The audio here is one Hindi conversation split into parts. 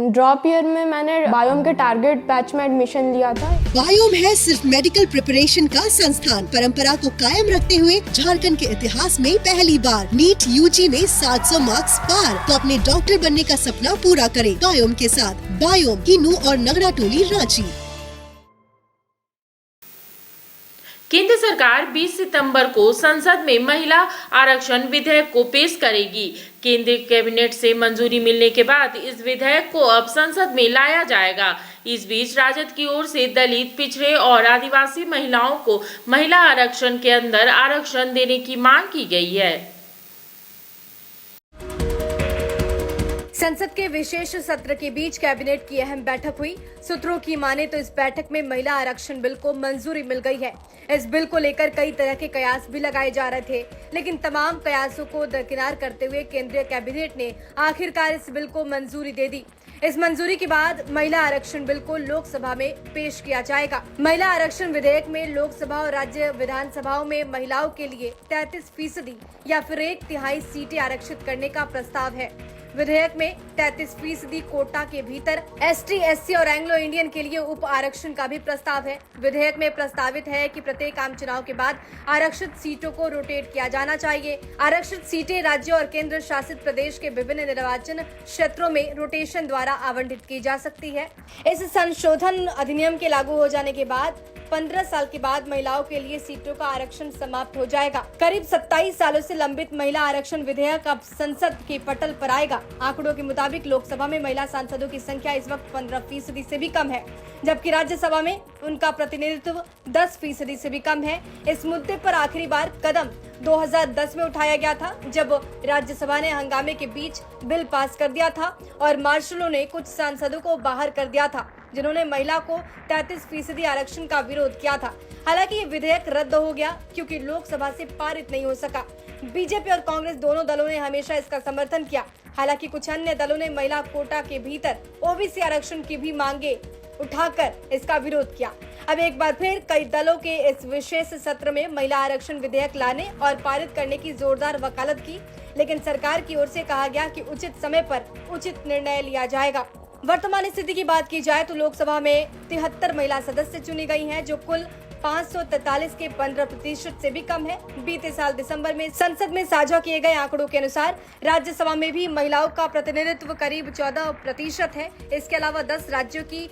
ड्रॉप ईयर में मैंने बायोम के टारगेट बैच में एडमिशन लिया था। बायोम है सिर्फ मेडिकल प्रिपरेशन का संस्थान। परंपरा को कायम रखते हुए झारखंड के इतिहास में पहली बार नीट यूजी में 700 मार्क्स पार। तो अपने डॉक्टर बनने का सपना पूरा करें बायोम के साथ। बायोम किन्नू और नगरा टोली रांची। केंद्र सरकार 20 सितंबर को संसद में महिला आरक्षण विधेयक को पेश करेगी। केंद्रीय कैबिनेट से मंजूरी मिलने के बाद इस विधेयक को अब संसद में लाया जाएगा। इस बीच राजद की ओर से दलित, पिछड़े और आदिवासी महिलाओं को महिला आरक्षण के अंदर आरक्षण देने की मांग की गई है। संसद के विशेष सत्र के बीच कैबिनेट की अहम बैठक हुई। सूत्रों की माने तो इस बैठक में महिला आरक्षण बिल को मंजूरी मिल गई है। इस बिल को लेकर कई तरह के कयास भी लगाए जा रहे थे, लेकिन तमाम कयासों को दरकिनार करते हुए केंद्रीय कैबिनेट ने आखिरकार इस बिल को मंजूरी दे दी। इस मंजूरी के बाद महिला आरक्षण बिल को लोकसभा में पेश किया जाएगा। महिला आरक्षण विधेयक में लोकसभा और राज्य विधानसभाओं में महिलाओं के लिए 33% या फिर 1/3 सीटें आरक्षित करने का प्रस्ताव है। विधेयक में 33% कोटा के भीतर एसटी, एससी और एंग्लो इंडियन के लिए उप आरक्षण का भी प्रस्ताव है। विधेयक में प्रस्तावित है कि प्रत्येक आम चुनाव के बाद आरक्षित सीटों को रोटेट किया जाना चाहिए। आरक्षित सीटें राज्य और केंद्र शासित प्रदेश के विभिन्न निर्वाचन क्षेत्रों में रोटेशन द्वारा आवंटित की जा सकती है। इस संशोधन अधिनियम के लागू हो जाने के बाद 15 साल के बाद महिलाओं के लिए सीटों का आरक्षण समाप्त हो जाएगा। करीब 27 सालों से लंबित महिला आरक्षण विधेयक अब संसद के पटल पर आएगा। आंकड़ों के मुताबिक लोकसभा में महिला सांसदों की संख्या इस वक्त 15% से भी कम है, जबकि राज्यसभा में उनका प्रतिनिधित्व 10% से भी कम है। इस मुद्दे पर आखिरी बार कदम 2010 में उठाया गया था, जब राज्यसभा ने हंगामे के बीच बिल पास कर दिया था और मार्शलों ने कुछ सांसदों को बाहर कर दिया था, जिन्होंने महिला को 33% आरक्षण का विरोध किया था। हालांकि ये विधेयक रद्द हो गया क्योंकि लोकसभा से पारित नहीं हो सका। बीजेपी और कांग्रेस दोनों दलों ने हमेशा इसका समर्थन किया। हालांकि कुछ अन्य दलों ने महिला कोटा के भीतर ओबीसी आरक्षण की भी मांगे उठाकर इसका विरोध किया। अब एक बार फिर कई दलों के इस विशेष सत्र में महिला आरक्षण विधेयक लाने और पारित करने की जोरदार वकालत की, लेकिन सरकार की ओर से कहा गया कि उचित समय पर उचित निर्णय लिया जाएगा। वर्तमान स्थिति की बात की जाए तो लोकसभा में 73 महिला सदस्य चुनी गई हैं, जो कुल 543 के 15% से भी कम है। बीते साल दिसंबर में संसद में साझा किए गए आंकड़ों के अनुसार राज्यसभा में भी महिलाओं का प्रतिनिधित्व करीब 14% है। इसके अलावा 10 राज्यों की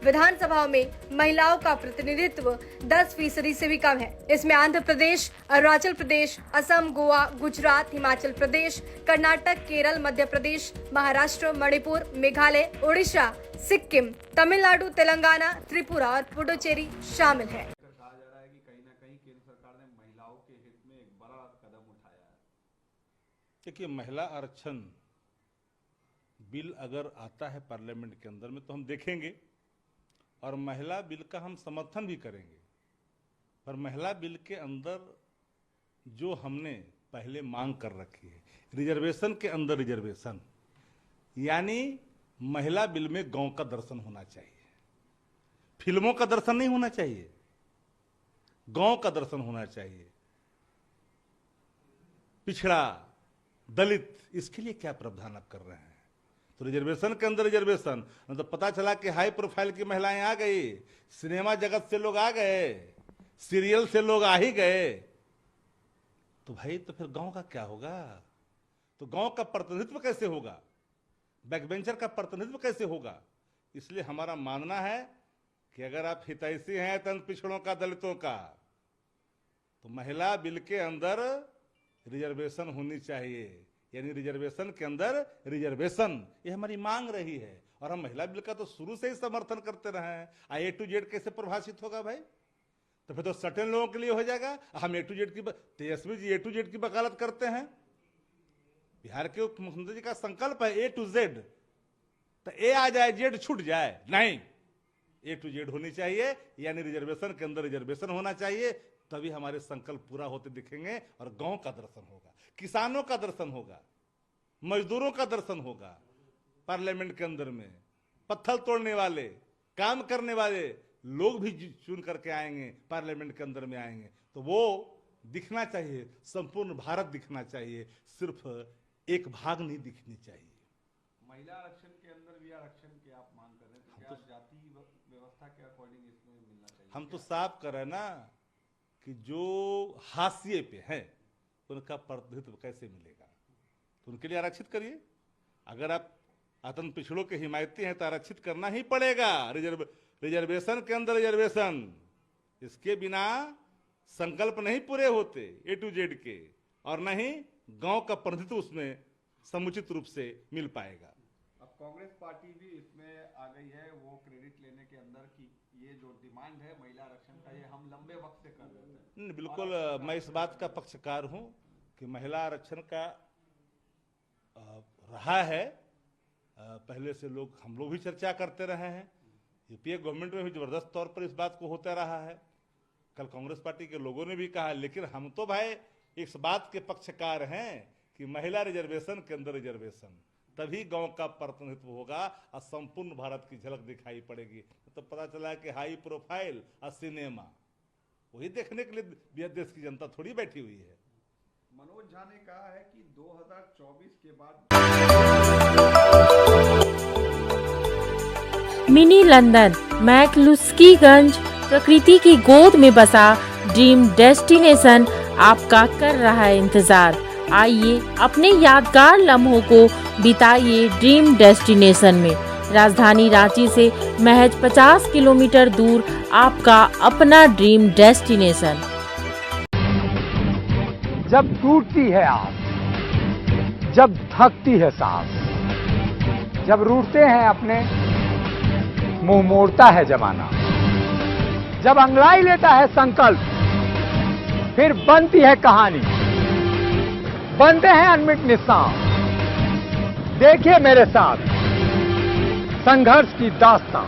विधानसभाओं में महिलाओं का प्रतिनिधित्व 10% से भी कम है। इसमें आंध्र प्रदेश, अरुणाचल प्रदेश, असम, गोवा, गुजरात, हिमाचल प्रदेश, कर्नाटक, केरल, मध्य प्रदेश, महाराष्ट्र, मणिपुर, मेघालय, ओडिशा, सिक्किम, तमिलनाडु, तेलंगाना, त्रिपुरा और पुडुचेरी शामिल है। कहा जा रहा है कि कहीं ना कहीं केंद्र सरकार ने महिलाओं के हित में एक बड़ा कदम उठाया है। देखिए, महिला आरक्षण बिल अगर आता है पार्लियामेंट के अंदर में तो हम देखेंगे और महिला बिल का हम समर्थन भी करेंगे। पर महिला बिल के अंदर जो हमने पहले मांग कर रखी है, रिजर्वेशन के अंदर रिजर्वेशन, यानी महिला बिल में गांव का दर्शन होना चाहिए, फिल्मों का दर्शन नहीं होना चाहिए, गांव का दर्शन होना चाहिए। पिछड़ा, दलित, इसके लिए क्या प्रावधान आप कर रहे हैं? तो रिजर्वेशन के अंदर रिजर्वेशन, मतलब पता चला कि हाई प्रोफाइल की महिलाएं आ गई, सिनेमा जगत से लोग आ गए, सीरियल से लोग आ ही गए, तो भाई तो फिर गांव का क्या होगा? तो गांव का प्रतिनिधित्व कैसे होगा? बैकबेंचर का प्रतिनिधित्व कैसे होगा? इसलिए हमारा मानना है कि अगर आप हितैषी हैं तंत्र पिछड़ों का, दलितों का, तो महिला बिल के अंदर रिजर्वेशन होनी चाहिए, यानी रिजर्वेशन के अंदर रिजर्वेशन, ये हमारी मांग रही है। और हम महिला बिल का तो शुरू से ही समर्थन करते रहे हैं। A to Z कैसे प्रभाषित होगा भाई? तो फिर तो सर्टेन लोगों के लिए हो जाएगा। हम A to Z की, Tejashwi ji A to Z की वकालत करते हैं। बिहार के उप मुख्यमंत्री जी का संकल्प है A to Z, तो A आ जाए, Z छूट जाए, नहीं, A to Z होनी चाहिए, यानी रिजर्वेशन के अंदर रिजर्वेशन होना चाहिए। तभी हमारे संकल्प पूरा होते दिखेंगे और गांव का दर्शन होगा, किसानों का दर्शन होगा, मजदूरों का दर्शन होगा। पार्लियामेंट के अंदर में पत्थर तोड़ने वाले, काम करने वाले लोग भी चुन करके आएंगे, पार्लियामेंट के अंदर में आएंगे, तो वो दिखना चाहिए, संपूर्ण भारत दिखना चाहिए, सिर्फ एक भाग नहीं दिखनी चाहिए। महिला आरक्षण के अंदर भी आरक्षण की आप मांग कर रहे हैं, तो क्या जाति व्यवस्था के अकॉर्डिंग इसमें मिलना चाहिए? हम तो साफ कर रहे हैं ना कि जो हाशिए पे है उनका प्रतिनिधित्व कैसे मिलेगा, तो उनके लिए आरक्षित करिए। अगर आप आतंक पिछड़ों के हिमायती हैं तो आरक्षित करना ही पड़ेगा। रिजर्वेशन के अंदर रिजर्वेशन, इसके बिना संकल्प नहीं पूरे होते A to Z के, और न ही गांव का प्रतिनिधित्व उसमें समुचित रूप से मिल पाएगा। अब कांग्रेस पार्टी भी इसमें आ गई है, वो क्रेडिट लेने के अंदर कि ये जो डिमांड है महिला आरक्षण का, ये हम लंबे वक्त से कर रहे थे। बिल्कुल, मैं इस बात का पक्षकार हूं कि महिला आरक्षण का रहा है, पहले से हम लोग भी चर्चा करते रहे हैं। यूपीए गवर्नमेंट में भी जबरदस्त तौर पर इस बात को होता रहा है। कल कांग्रेस पार्टी के लोगों ने भी कहा, लेकिन हम तो भाई इस बात के पक्षकार हैं कि महिला रिजर्वेशन के अंदर रिजर्वेशन, तभी गांव का प्रतिनिधित्व होगा और संपूर्ण भारत की झलक दिखाई पड़ेगी। तो पता चला कि हाई प्रोफाइल और सिनेमा, वही देखने के लिए देश की जनता थोड़ी बैठी हुई है। मनोज झा ने कहा है कि 2024 के बाद मिनी लंदन मैक्लुस्कीगंज प्रकृति की गोद में बसा ड्रीम डेस्टिनेशन आपका कर रहा है इंतजार। आइए अपने यादगार लम्हों को बिताइए ड्रीम डेस्टिनेशन में। राजधानी रांची से महज 50 किलोमीटर दूर आपका अपना ड्रीम डेस्टिनेशन। जब टूटती है आस, जब थकती है सांस, जब रूठते हैं अपने, मुंह मोड़ता है जमाना, जब अंगड़ाई लेता है संकल्प, फिर बनती है कहानी, बनते हैं अनमिट निशान। देखिए मेरे साथ संघर्ष की दास्तां।